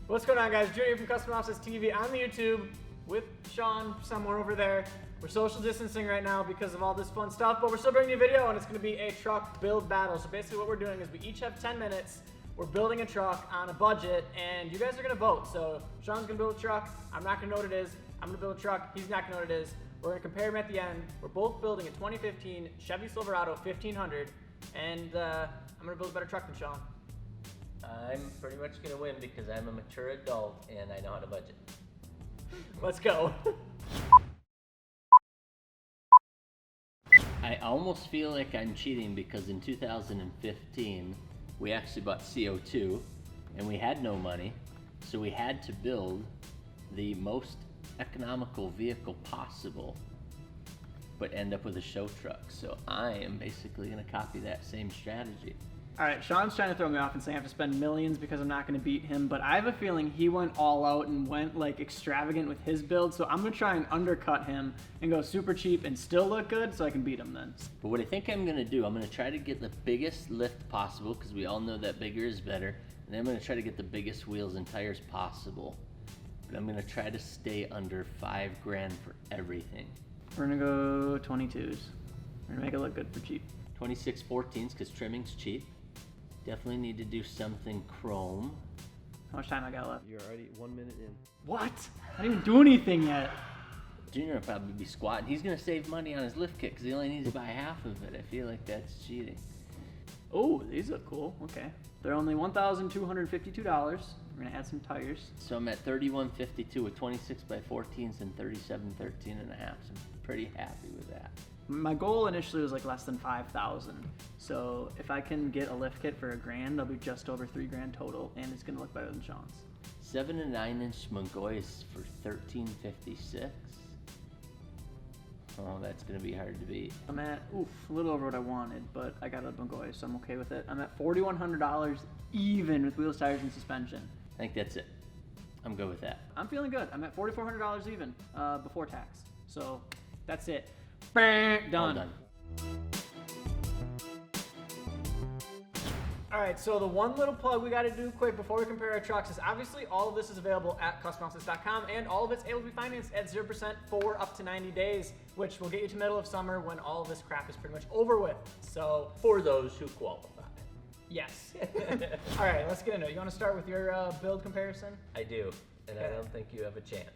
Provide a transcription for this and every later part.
What's going on, guys? Junior from Custom Offices TV on the YouTube with Shawn somewhere over there. We're social distancing right now because of all this fun stuff, but we're still bringing you a video, and it's going to be a truck build battle. So basically what we're doing is we each have 10 minutes. We're building a truck on a budget, and you guys are going to vote. So Shawn's going to build a truck. I'm not going to know what it is. I'm going to build a truck. He's not going to know what it is. We're going to compare them at the end. We're both building a 2015 Chevy Silverado 1500, and I'm going to build a better truck than Shawn. I'm pretty much going to win because I'm a mature adult and I know how to budget. Let's go. I almost feel like I'm cheating because in 2015, we actually bought CO2 and we had no money, so we had to build the most economical vehicle possible, but end up with a show truck. So I am basically going to copy that same strategy. All right, Shawn's trying to throw me off and say I have to spend millions because I'm not going to beat him, but I have a feeling he went all out and went like extravagant with his build, so I'm going to try and undercut him and go super cheap and still look good so I can beat him then. But what I think I'm going to do, I'm going to try to get the biggest lift possible because we all know that bigger is better, and then I'm going to try to get the biggest wheels and tires possible. But I'm going to try to stay under $5 grand for everything. We're going to go 22s. We're going to make it look good for cheap. 26 14s because trimming's cheap. Definitely need to do something chrome. How much time I got left? You're already 1 minute in. What? I didn't even do anything yet. Junior will probably be squatting. He's going to save money on his lift kit because he only needs to buy half of it. I feel like that's cheating. Oh, these look cool. Okay. They're only $1,252. We're going to add some tires. So I'm at 3152 with 26 by 14s and 37 13 and a half. So I'm pretty happy with that. My goal initially was like less than 5,000. So if I can get a lift kit for $1 grand, I'll be just over $3 grand total, and it's gonna look better than Shawn's. 7 and 9 inch Mongoys for 1356. Oh, that's gonna be hard to beat. I'm at, a little over what I wanted, but I got a Mongoy, so I'm okay with it. I'm at $4,100 even with wheels, tires, and suspension. I think that's it. I'm good with that. I'm feeling good. I'm at $4,400 even before tax. So that's it. Done. All done. All right, so the one little plug we got to do quick before we compare our trucks is obviously all of this is available at customoffices.com, and all of it's able to be financed at 0% for up to 90 days, which will get you to middle of summer when all of this crap is pretty much over with. So For those who qualify. yes. All right, let's get into it. You want to start with your build comparison? I do, and Okay. I don't think you have a chance.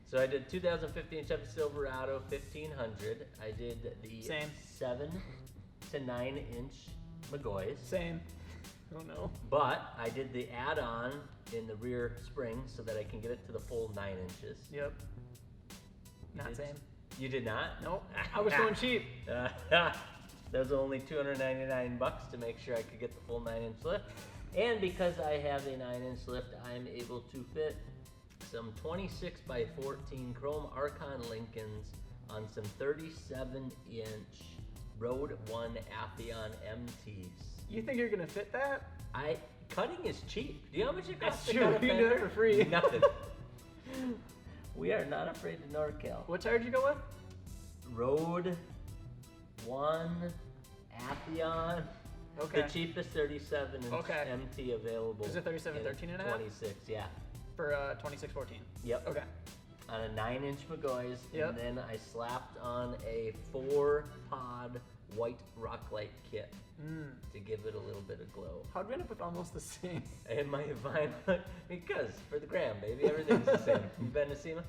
So I did 2015 Chevy Silverado 1500. I did the Same. 7 to 9 inch Mongoys. Same. Oh no. But I did the add-on in the rear spring so that I can get it to the full 9 inches. Yep. Not same. You did not? Nope. I was going cheap. That was only $299 to make sure I could get the full 9 inch lift. And because I have a 9 inch lift, I'm able to fit some 26 by 14 chrome Archon Lincolns on some 37 inch Road 1 Atheon MTs. You think you're gonna fit that? Cutting is cheap. Do you know how much it costs That's to true. cut a You can do it fender? for free. Nothing. We are not afraid of NorCal. What tire did you go with? Road 1 Atheon. Okay. The cheapest 37 inch Okay. MT available. Is it 37 in 13 and a half? 26, yeah. For 2614. Yep. Okay. On a 9 inch Mongoys, Yep. and then I slapped on a 4-pod white Rocklight kit to give it a little bit of glow. How'd we end up with almost the same? And my vinyl, because for the gram, baby, everything's the same. You been to SEMA?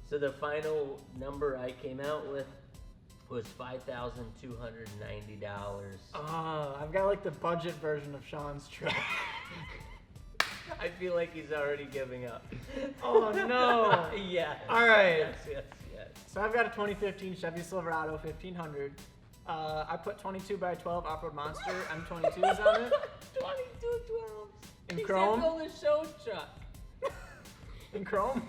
So the final number I came out with was $5,290. I've got like the budget version of Shawn's truck. I feel like he's already giving up. Oh no. Yeah. All right. Yes. So I've got a 2015 Chevy Silverado 1500. I put 22 by 12 off-road monster M22s on it. 22 12s. In He chrome? said build a show truck. In chrome.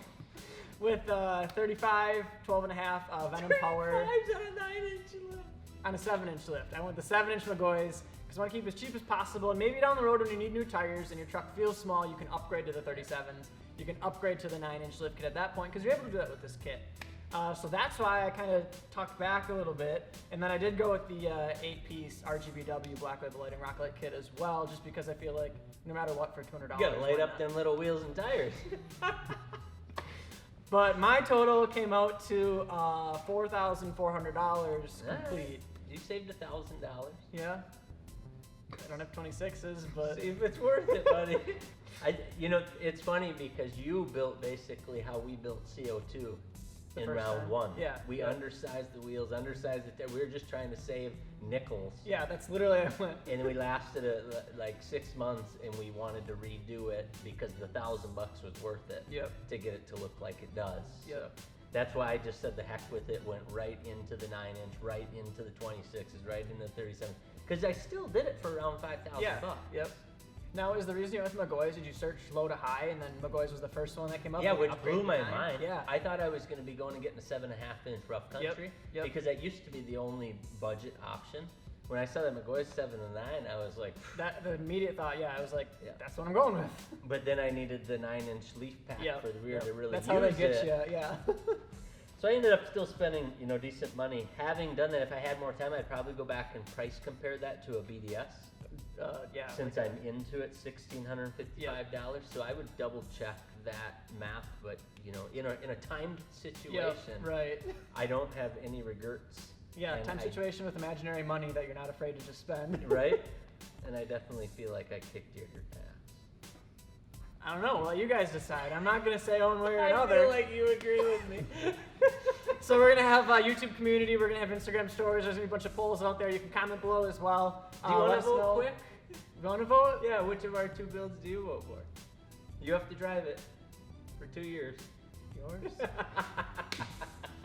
With 35, 12 and a half Venom power 35s on a 9 inch lift. on a 7 inch lift. I went the 7 inch Mongoys because I want to keep it as cheap as possible. And maybe down the road when you need new tires and your truck feels small, you can upgrade to the 37s. You can upgrade to the 9 inch lift kit at that point because you're able to do that with this kit. So that's why I kind of tucked back a little bit. And then I did go with the 8-piece RGBW Black Label Lighting Rock Light Kit as well, just because I feel like no matter what, for $200, You gotta light why up not? them little wheels and tires. But my total came out to $4,400 complete. You saved $1,000. Yeah. I don't have 26s, but See if it's worth it, buddy. It's funny because you built basically how we built CO2 The in first round time. one. Yeah, We yeah. undersized the wheels, undersized it. We were just trying to save nickels. yeah, that's literally how I went. And we lasted like 6 months, and we wanted to redo it because the $1,000 was worth it. Yep. To get it to look like it does. Yep. That's why I just said the heck with it. Went right into the 9-inch, right into the 26s, right into the 37. Because I still did it for around $5,000. Yeah. Yep. Now, is the reason you went with McGoy's, did you search low to high, and then McGoy's was the first one that came up? Yeah, and you which upgraded blew to my 9? mind. Yeah. I thought I was going to be going and getting a 7.5-inch rough country Yep. because that used to be the only budget option. When I saw that McGoy's 7 and 9, I was like, That the immediate thought, yeah, I was like, Yeah. that's what I'm going with. but then I needed the 9-inch leaf pack Yeah. for the rear to really That's use how they it. get you. Yeah. So I ended up still spending, decent money. Having done that, if I had more time, I'd probably go back and price compare that to a BDS. Yeah. Since I'm into it, $1,655. So I would double check that math, but in a timed situation, Yeah. Right. I don't have any regrets. Yeah. And Time I- situation with imaginary money that you're not afraid to just spend. Right? And I definitely feel like I kicked your ass. I don't know. Well, you guys decide. I'm not gonna say one way or I another. feel like you agree with me. So we're gonna have a YouTube community. We're gonna have Instagram stories. There's gonna be a bunch of polls out there. You can comment below as well. Do you want let to us vote know. quick? You want to vote? Yeah, which of our 2 builds do you vote for? You have to drive it for 2 years. Yours.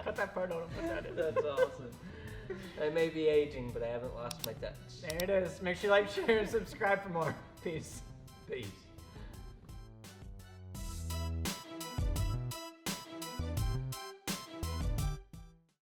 Cut that part out and put that in. That's awesome. I may be aging, but I haven't lost my touch. There it is. Make sure you like, share, and subscribe for more. Peace. Peace.